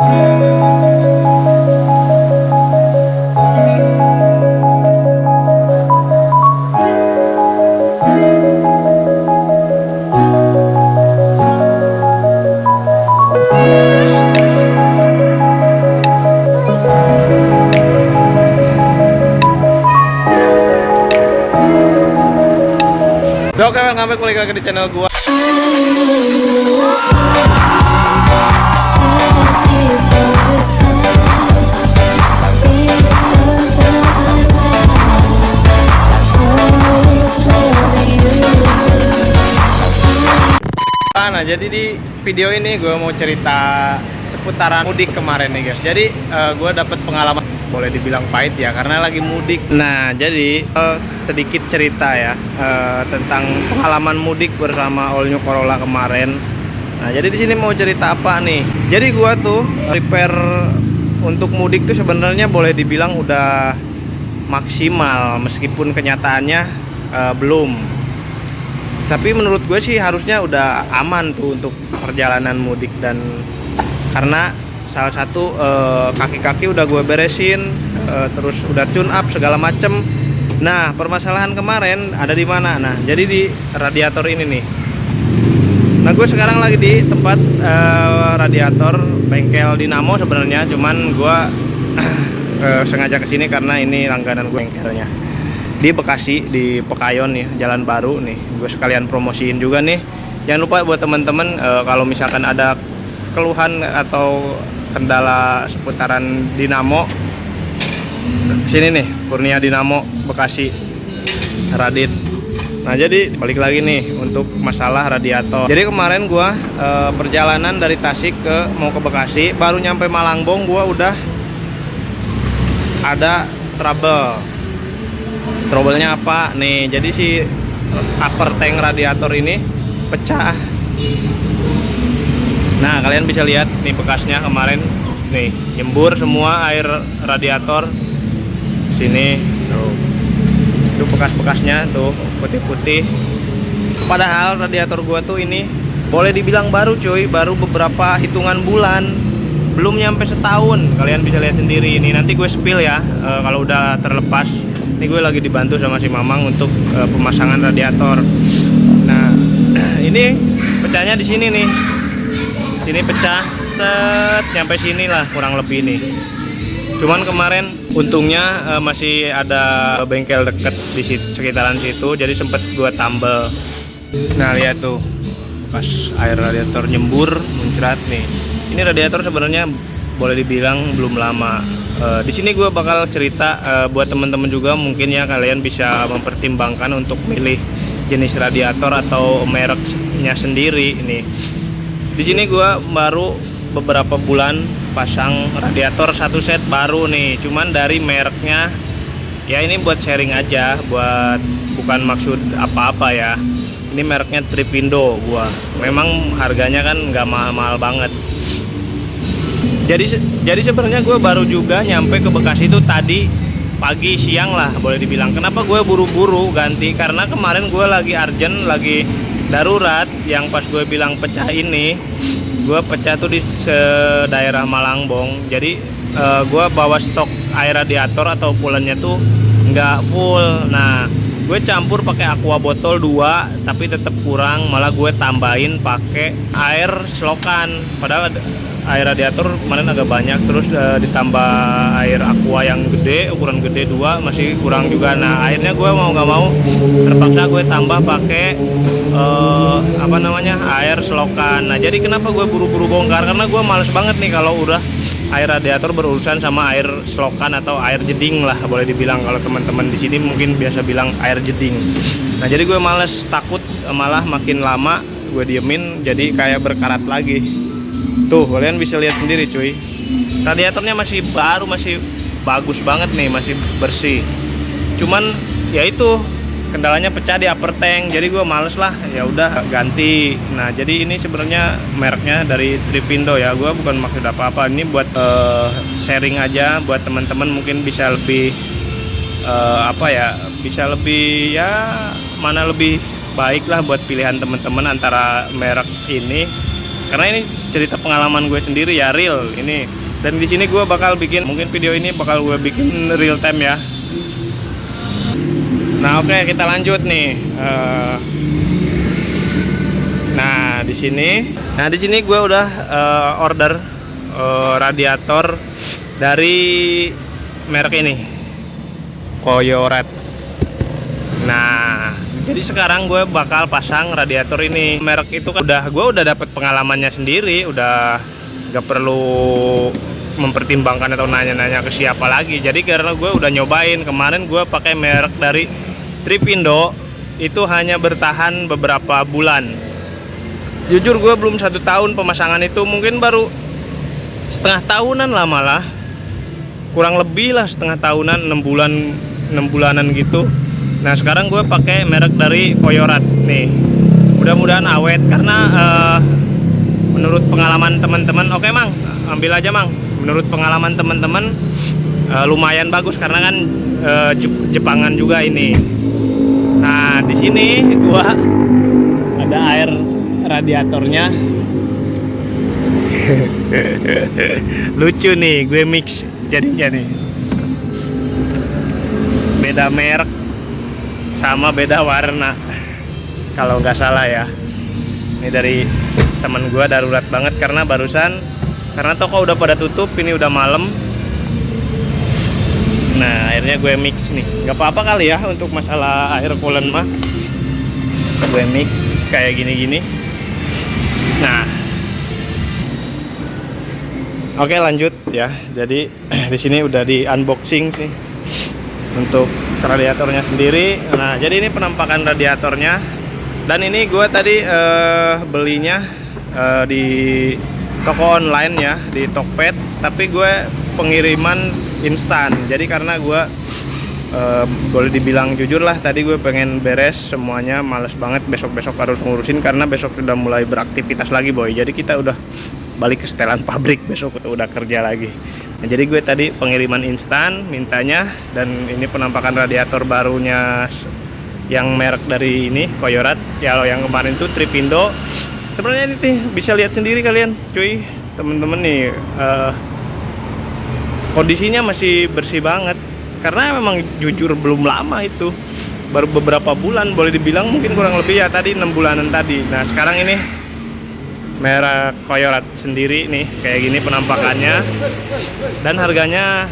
So, oke, welcome balik lagi di channel gua. Nah, jadi di video ini gue mau cerita seputaran mudik kemarin nih guys. Jadi gue dapet pengalaman boleh dibilang pahit ya karena lagi mudik. Nah, jadi sedikit cerita ya tentang pengalaman mudik bersama All New Corolla kemarin. Nah, jadi di sini mau cerita apa nih? Jadi gue tuh prepare untuk mudik tuh sebenarnya boleh dibilang udah maksimal meskipun kenyataannya belum. Tapi menurut gue sih harusnya udah aman tuh untuk perjalanan mudik, dan karena salah satu kaki-kaki udah gue beresin, terus udah tune up segala macem. Nah, permasalahan kemarin ada di mana? Nah, jadi di radiator ini nih. Nah, gue sekarang lagi di tempat radiator bengkel Dinamo sebenarnya, cuman gue sengaja kesini karena ini langganan gue bengkelnya di Bekasi, di Pekayon nih, Jalan Baru nih. Gue sekalian promosiin juga nih. Jangan lupa buat teman-teman kalau misalkan ada keluhan atau kendala seputaran Dinamo, sini nih, Kurnia Dinamo Bekasi Radit. Nah, jadi balik lagi nih untuk masalah radiator. Jadi kemarin gue perjalanan dari Tasik mau ke Bekasi, baru nyampe Malangbong gue udah ada trouble. Trouble-nya apa? Nih, jadi si upper tank radiator ini pecah. Nah, kalian bisa lihat nih bekasnya kemarin. Nih, nyembur semua air radiator sini. Tuh. Itu bekas-bekasnya tuh, putih-putih. Padahal radiator gua tuh ini boleh dibilang baru cuy, baru beberapa hitungan bulan. Belum nyampe setahun. Kalian bisa lihat sendiri ini. Nanti gue spill ya kalau udah terlepas. Ini gue lagi dibantu sama si Mamang untuk pemasangan radiator. Nah, ini pecahnya di sini nih. Sini pecah, set, nyampe sini lah kurang lebih nih. Cuman kemarin untungnya masih ada bengkel deket di sekitaran situ, jadi sempet gue tambal. Nah, lihat tuh, pas air radiator nyembur, muncrat nih. Ini radiator sebenarnya boleh dibilang belum lama. Di sini gue bakal cerita buat teman-teman juga, mungkin ya kalian bisa mempertimbangkan untuk milih jenis radiator atau mereknya sendiri. Nih, di sini gue baru beberapa bulan pasang radiator satu set baru nih, cuman dari mereknya ya ini buat sharing aja, bukan maksud apa-apa ya. Ini mereknya Tripindo. Memang harganya kan nggak mahal-mahal banget. Jadi sebenarnya gue baru juga nyampe ke Bekasi itu tadi pagi siang lah boleh dibilang. Kenapa gue buru-buru ganti? Karena kemarin gue lagi urgent, lagi darurat. Yang pas gue bilang pecah ini, gue pecah tuh di daerah Malangbong. Jadi gue bawa stok air radiator atau coolant-nya tuh nggak full. Nah, gue campur pakai aqua botol 2, tapi tetap kurang. Malah gue tambahin pakai air selokan. Padahal air radiator kemarin agak banyak, terus ditambah air aqua yang gede, ukuran gede 2, masih kurang juga. Nah, akhirnya gue mau nggak mau terpaksa gue tambah pakai air selokan. Nah, jadi kenapa gue buru-buru bongkar? Karena gue males banget nih kalau udah air radiator berurusan sama air selokan atau air jeding lah boleh dibilang. Kalau teman-teman di sini mungkin biasa bilang air jeding. Nah, jadi gue males, takut malah makin lama gue diemin jadi kayak berkarat lagi. Tuh, kalian bisa lihat sendiri cuy. Radiatornya masih baru, masih bagus banget nih, masih bersih. Cuman ya itu kendalanya pecah di upper tank. Jadi gue males lah, ya udah ganti. Nah, jadi ini sebenarnya mereknya dari Tripindo ya. Gue bukan maksud apa-apa, ini buat sharing aja buat teman-teman, mungkin bisa lebih bisa lebih mana lebih baik lah buat pilihan teman-teman antara merek ini karena ini cerita pengalaman gue sendiri ya, real ini. Dan di sini gue bakal bikin, mungkin video ini bakal gue bikin real time ya. Nah oke, kita lanjut nih. Nah di sini gue udah order radiator dari merek ini, Koyorat. Nah jadi sekarang gue bakal pasang radiator ini. Merek itu kan gue udah dapet pengalamannya sendiri, udah gak perlu mempertimbangkan atau nanya-nanya ke siapa lagi. Jadi karena gue udah nyobain kemarin, gue pakai merek dari Tripindo, itu hanya bertahan beberapa bulan. Jujur gue belum 1 tahun pemasangan itu, mungkin baru setengah tahunan lah, malah kurang lebih lah setengah tahunan, 6 bulanan gitu. Nah sekarang gue pakai merek dari Koyorat nih, mudah-mudahan awet karena menurut pengalaman teman-teman, oke Mang, ambil aja Mang. Menurut pengalaman teman-teman lumayan bagus karena kan Jepangan juga ini. Nah di sini gua ada air radiatornya. Lucu nih, gue mix jadinya nih. Beda merek sama beda warna kalau nggak salah ya. Ini dari temen gue, darurat banget karena barusan, karena toko udah pada tutup, ini udah malam. Nah akhirnya gue mix nih, nggak apa-apa kali ya untuk masalah air coolant mah. Gue mix kayak gini-gini. Nah oke lanjut ya. Jadi di sini udah di unboxing sih untuk radiatornya sendiri. Nah jadi ini penampakan radiatornya. Dan ini gue tadi belinya di toko online ya, di Tokped, tapi gue pengiriman instan. Jadi karena gue boleh dibilang jujur lah, tadi gue pengen beres semuanya, males banget besok-besok harus ngurusin karena besok sudah mulai beraktivitas lagi boy. Jadi kita udah balik ke setelan pabrik, besok udah kerja lagi. Nah, jadi gue tadi pengiriman instan mintanya, dan ini penampakan radiator barunya yang merek dari ini Koyorat ya. Lo yang kemarin tuh Tripindo. Sebenarnya ini bisa lihat sendiri kalian cuy, temen-temen nih, kondisinya masih bersih banget karena memang jujur belum lama itu, baru beberapa bulan, boleh dibilang mungkin kurang lebih ya tadi 6 bulanan tadi. Nah sekarang ini merek Koyorat sendiri nih kayak gini penampakannya, dan harganya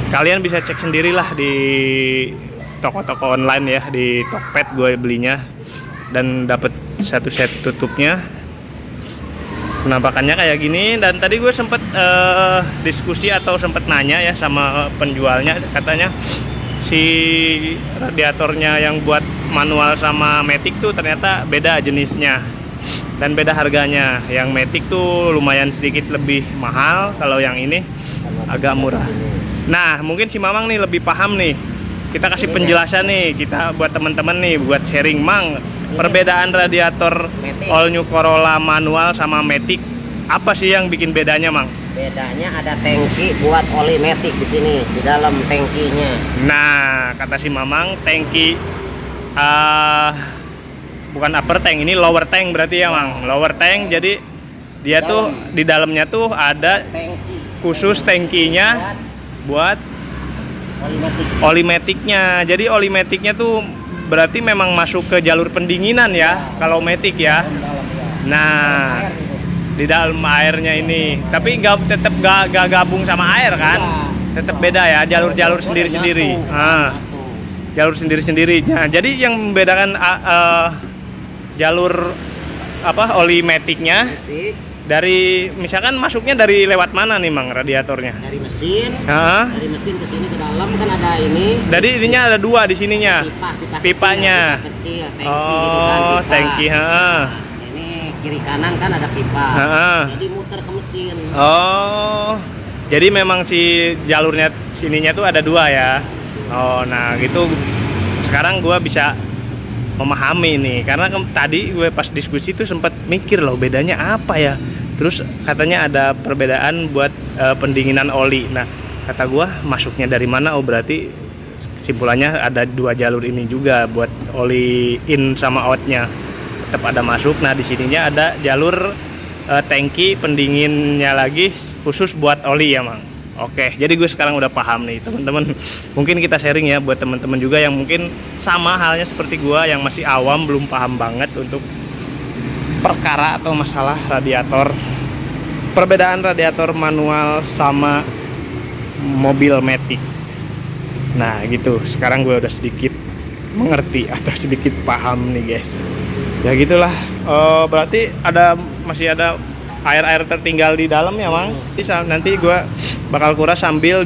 kalian bisa cek sendirilah di toko-toko online ya, di Tokped gue belinya, dan dapat satu set tutupnya. Penampakannya kayak gini. Dan tadi gue sempet diskusi atau sempet nanya ya sama penjualnya, katanya si radiatornya yang buat manual sama matic tuh ternyata beda jenisnya dan beda harganya. Yang matic tuh lumayan sedikit lebih mahal, kalau yang ini agak murah. Nah mungkin si Mamang nih lebih paham nih, kita kasih penjelasan nih, kita buat teman-teman nih, buat sharing. Mang, perbedaan radiator all new Corolla manual sama matic, apa sih yang bikin bedanya Mang? Bedanya ada tangki buat oli matic di sini, di dalam tangkinya. Nah kata si Mamang tangki bukan upper tank, ini lower tank berarti ya Mang, lower tank. Jadi dia tuh di dalamnya tuh ada Tangki khusus tangkinya buat oli maticnya. Jadi oli maticnya tuh berarti memang masuk ke jalur pendinginan ya, kalau matic ya. Nah di dalam airnya ini, tapi tetap gak gabung sama air kan, tetap beda ya, jalur sendiri-sendiri. Jalur sendiri-sendiri. Nah, jadi yang membedakan jalur apa oli maticnya dari, misalkan masuknya dari lewat mana nih Mang radiatornya? Dari mesin. Dari mesin ke sini ke dalam kan ada ini. Jadi ininya ada dua di sininya. Pipanya. Kecil, tangki oh, gitu kan, pipa. Tangki, Nah, ini kiri kanan kan ada pipa. Jadi muter ke mesin. Oh. Jadi memang si jalurnya sininya tuh ada dua ya. Oh, nah gitu. Sekarang gua bisa memahami nih, karena tadi gue pas diskusi tuh sempat mikir loh bedanya apa ya. Terus katanya ada perbedaan buat pendinginan oli. Nah kata gue masuknya dari mana? Oh berarti kesimpulannya ada dua jalur ini juga buat oli in sama outnya. tetap ada masuk. Nah di sininya ada jalur tangki pendinginnya lagi khusus buat oli ya Mang. Oke, jadi gue sekarang udah paham nih teman-teman. Mungkin kita sharing ya buat teman-teman juga yang mungkin sama halnya seperti gue yang masih awam, belum paham banget untuk perkara atau masalah radiator. Perbedaan radiator manual sama mobil matic. Nah gitu, sekarang gue udah sedikit mengerti atau sedikit paham nih guys. Ya gitulah. Berarti masih ada air tertinggal di dalam ya Mang. Nanti gue bakal kuras sambil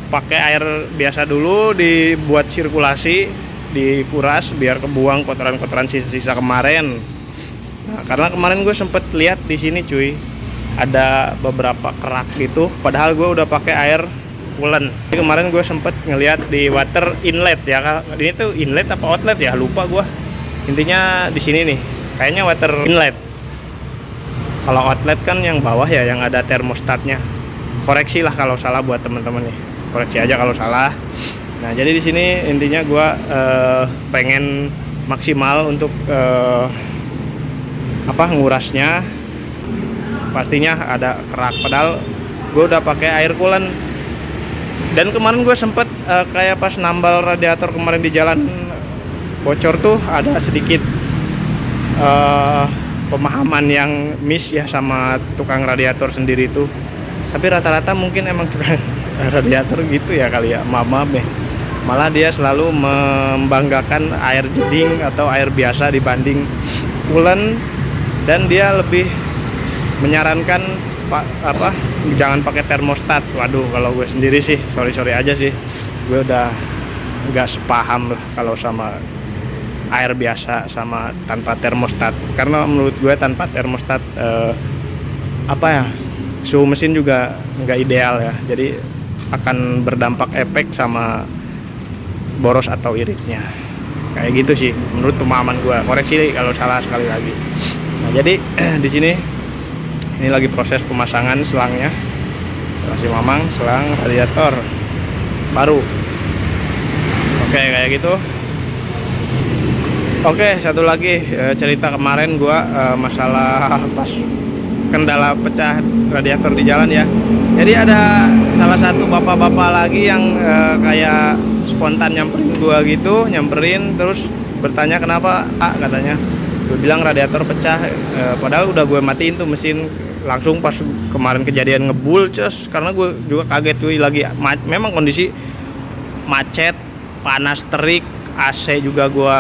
pakai air biasa dulu, dibuat sirkulasi, dikuras biar kebuang kotoran-kotoran sisa kemarin. Nah, karena kemarin gue sempet lihat di sini cuy, ada beberapa kerak gitu. Padahal gue udah pakai air coolant. Jadi kemarin gue sempet ngeliat di water inlet ya. Ini tuh inlet apa outlet ya? Lupa gue. Intinya di sini nih, kayaknya water inlet. Kalau outlet kan yang bawah ya, yang ada termostatnya. Koreksi lah kalau salah buat teman-teman nih. Koreksi aja kalau salah. Nah jadi di sini intinya gue pengen maksimal untuk ngurasnya. Pastinya ada kerak. Padahal gue udah pakai air coolant. Dan kemarin gue sempet kayak pas nambal radiator kemarin di jalan bocor tuh ada sedikit pemahaman yang miss ya sama tukang radiator sendiri tuh. Tapi rata-rata mungkin emang tukang radiator gitu ya kali ya, maaf ya. Malah dia selalu membanggakan air jeding atau air biasa dibanding coolant, dan dia lebih menyarankan jangan pakai termostat. Waduh, kalau gue sendiri sih sorry aja sih, gue udah nggak sepaham lah kalau sama air biasa sama tanpa termostat. Karena menurut gue tanpa termostat suhu mesin juga nggak ideal ya, jadi akan berdampak efek sama boros atau iritnya kayak gitu sih menurut pemahaman gue. Koreksi kalau salah sekali lagi. Nah jadi di sini ini lagi proses pemasangan selangnya, masih mamang selang radiator baru. Oke kayak gitu. Oke, satu lagi cerita kemarin gua masalah pas kendala pecah radiator di jalan ya. Jadi ada salah satu bapak-bapak lagi yang kayak spontan nyamperin gua gitu, terus bertanya kenapa, katanya. Gue bilang radiator pecah, padahal udah gue matiin tuh mesin. Langsung pas kemarin kejadian ngebul cus, karena gue juga kaget cuy, lagi memang kondisi macet, panas terik, AC juga gue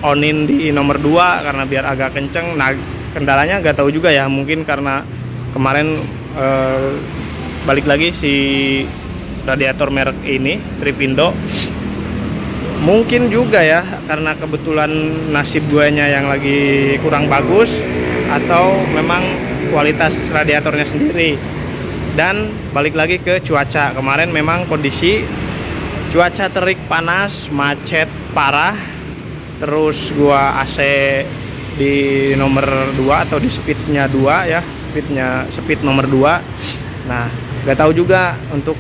onin di nomor 2 karena biar agak kenceng. Nah kendalanya gak tahu juga ya, mungkin karena kemarin balik lagi si radiator merek ini Trivindo, mungkin juga ya karena kebetulan nasib guanya yang lagi kurang bagus, atau memang kualitas radiatornya sendiri. Dan balik lagi ke cuaca, kemarin memang kondisi cuaca terik panas, macet parah, terus gua AC di nomor 2 atau di speednya 2 ya, speed nomor 2. Nah gak tahu juga untuk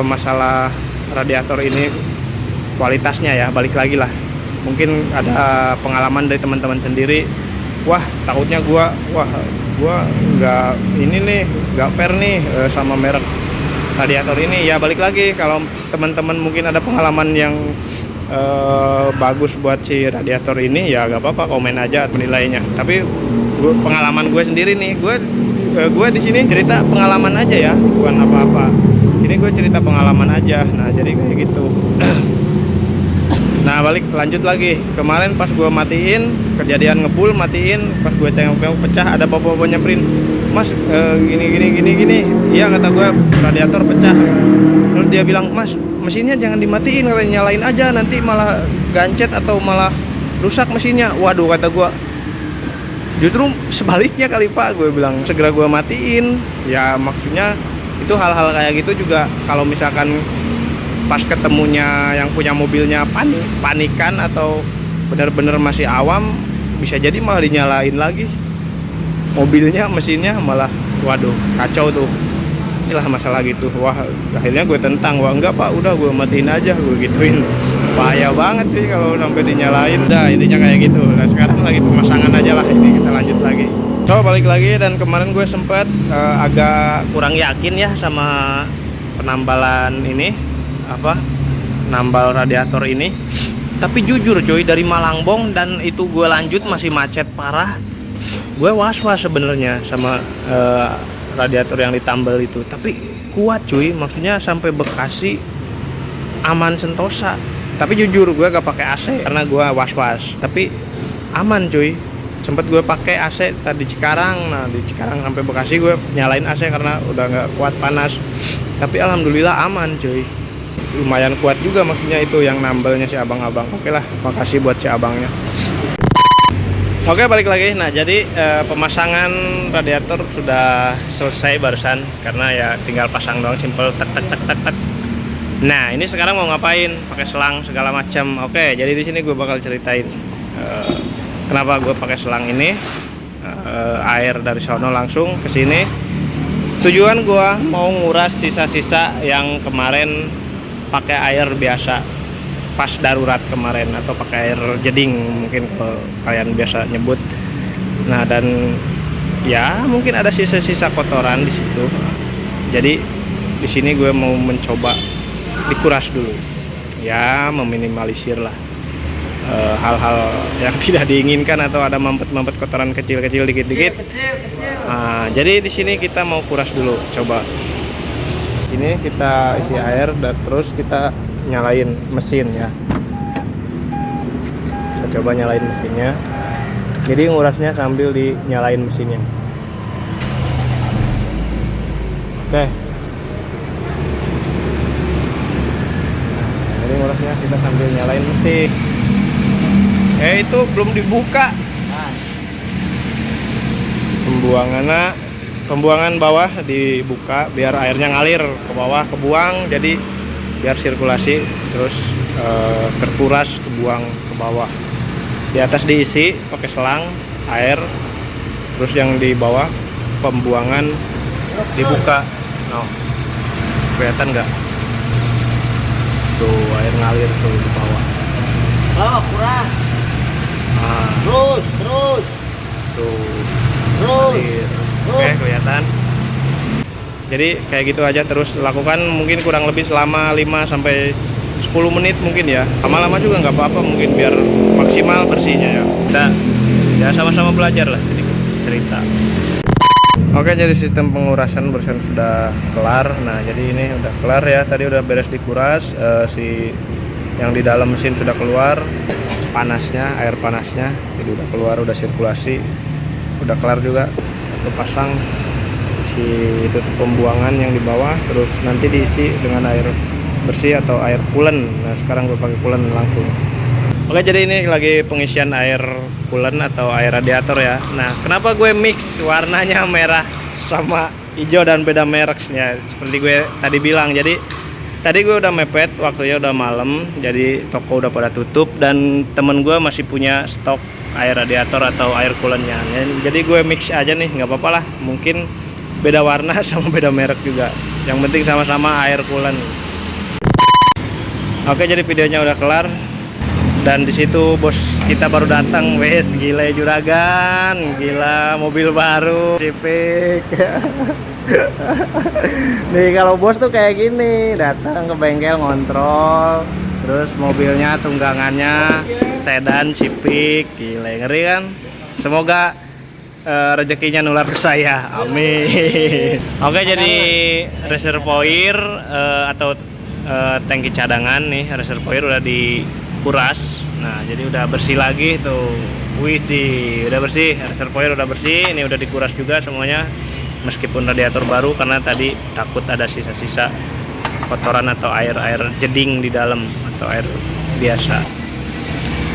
masalah radiator ini kualitasnya ya, balik lagi lah, mungkin ada pengalaman dari teman-teman sendiri. Takutnya gua nggak fair nih sama merek radiator ini ya. Balik lagi, kalau teman-teman mungkin ada pengalaman yang bagus buat si radiator ini ya gak apa-apa, komen aja penilainya. Tapi pengalaman gue sendiri nih, gue di sini cerita pengalaman aja ya, bukan apa-apa. Ini gue cerita pengalaman aja. Nah jadi kayak gitu. Nah lanjut lagi, kemarin pas gue matiin, kejadian ngebul matiin, pas gue tengok pecah, ada bapak-bapak nyamperin, mas gini. Iya kata gue, radiator pecah. Terus dia bilang, mas mesinnya jangan dimatiin, katanya nyalain aja, nanti malah gancet atau malah rusak mesinnya. Waduh kata gue, justru sebaliknya kali pak, gue bilang segera gue matiin. Ya maksudnya itu hal-hal kayak gitu juga, kalau misalkan pas ketemunya yang punya mobilnya panikan atau benar-benar masih awam, bisa jadi malah dinyalain lagi mobilnya, mesinnya, malah waduh kacau tuh. Inilah masalah gitu. Akhirnya gue tentang, enggak pak, udah gue matiin aja, gue gituin. bahaya banget sih kalau sampai dinyalain. Udah intinya kayak gitu. Nah sekarang lagi pemasangan aja lah, ini kita lanjut lagi. So balik lagi, dan kemarin gue sempet agak kurang yakin ya sama penambalan ini, apa, nambal radiator ini. Tapi jujur coy, dari Malangbong dan itu gue lanjut masih macet parah. Gue was-was sebenarnya sama radiator yang ditambal itu. Tapi kuat cuy, maksudnya sampai Bekasi aman sentosa. Tapi jujur gue gak pakai AC karena gue was-was. Tapi aman cuy. Sempet gue pakai AC tadi Cikarang. Nah di Cikarang sampai Bekasi gue nyalain AC karena udah nggak kuat panas. Tapi alhamdulillah aman cuy. Lumayan kuat juga, maksudnya itu yang nambelnya si abang-abang. Oke lah, makasih buat si abangnya. Oke, balik lagi. Nah jadi pemasangan radiator sudah selesai barusan, karena ya tinggal pasang doang, simple tek tek tek tek tek. Nah ini sekarang mau ngapain? Pakai selang segala macam. Oke, jadi di sini gue bakal ceritain kenapa gue pakai selang ini. Air dari sono langsung ke sini. Tujuan gue mau nguras sisa-sisa yang kemarin pakai air biasa pas darurat kemarin, atau pakai air jeding mungkin kalau kalian biasa nyebut. Nah dan ya mungkin ada sisa-sisa kotoran di situ. Jadi di sini gue mau mencoba dikuras dulu. Ya meminimalisir lah hal-hal yang tidak diinginkan, atau ada mampet-mampet kotoran kecil-kecil dikit-dikit. Nah, jadi di sini kita mau kuras dulu, coba. Ini kita isi air dan terus kita nyalain mesin ya. Kita coba nyalain mesinnya. Jadi ngurasnya sambil dinyalain mesinnya. Oke. Jadi ngurasnya kita sambil nyalain mesin. Itu belum dibuka. Pembuangan bawah dibuka biar airnya ngalir ke bawah, kebuang, jadi biar sirkulasi, terus terkuras, kebuang ke bawah. Di atas diisi pakai selang air, terus yang di bawah pembuangan dibuka. Nah, kelihatan nggak? Tuh air ngalir tuh di bawah. Oh kurang. Nah, Terus. tuh ngalir. Oke, kelihatan. Jadi kayak gitu aja terus lakukan, mungkin kurang lebih selama 5-10 menit mungkin ya. Lama-lama juga nggak apa-apa, mungkin biar maksimal bersihnya ya. Kita ya sama-sama belajar lah sedikit cerita. Oke, jadi sistem pengurasan barusan sudah kelar. Nah, jadi ini udah kelar ya. Tadi udah beres dikuras, si yang di dalam mesin sudah keluar panasnya, air panasnya. Jadi udah keluar, udah sirkulasi. Udah kelar juga. Itu pasang si tutup pembuangan yang di bawah, terus nanti diisi dengan air bersih atau air coolant. Nah sekarang gue pakai coolant langsung. Oke, jadi ini lagi pengisian air coolant atau air radiator ya. Nah kenapa gue mix warnanya merah sama hijau dan beda mereknya seperti gue tadi bilang. Jadi tadi gue udah mepet, waktunya udah malam, jadi toko udah pada tutup dan temen gue masih punya stok air radiator atau air coolantnya. Jadi gue mix aja nih, nggak apa-apa lah. Mungkin beda warna sama beda merek juga. Yang penting sama-sama air coolant. Oke, jadi videonya udah kelar. Dan di situ bos kita baru datang, wes gila juragan, gila mobil baru, Civic. Nih kalau bos tuh kayak gini, datang ke bengkel ngontrol. Terus mobilnya tunggangannya sedan Civic, gila ngeri kan. Semoga rezekinya nular ke saya, amin. Oke, jadi reservoir atau tangki cadangan nih, reservoir udah dikuras. Nah jadi udah bersih lagi tuh. Widih, udah bersih, reservoir udah bersih. Ini udah dikuras juga semuanya, meskipun radiator baru karena tadi takut ada sisa-sisa kotoran atau air jeding di dalam atau air biasa.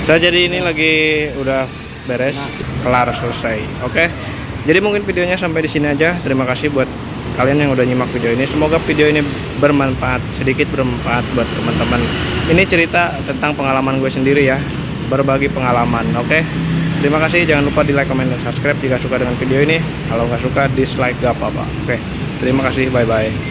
So, jadi ini lagi udah beres, kelar, selesai. Oke. Jadi mungkin videonya sampai di sini aja. Terima kasih buat kalian yang udah nyimak video ini. Semoga video ini bermanfaat, sedikit bermanfaat buat teman-teman. Ini cerita tentang pengalaman gue sendiri ya, berbagi pengalaman. Oke. Terima kasih. Jangan lupa di like, comment, dan subscribe jika suka dengan video ini. Kalau nggak suka, dislike gak apa-apa. Oke. Terima kasih. Bye bye.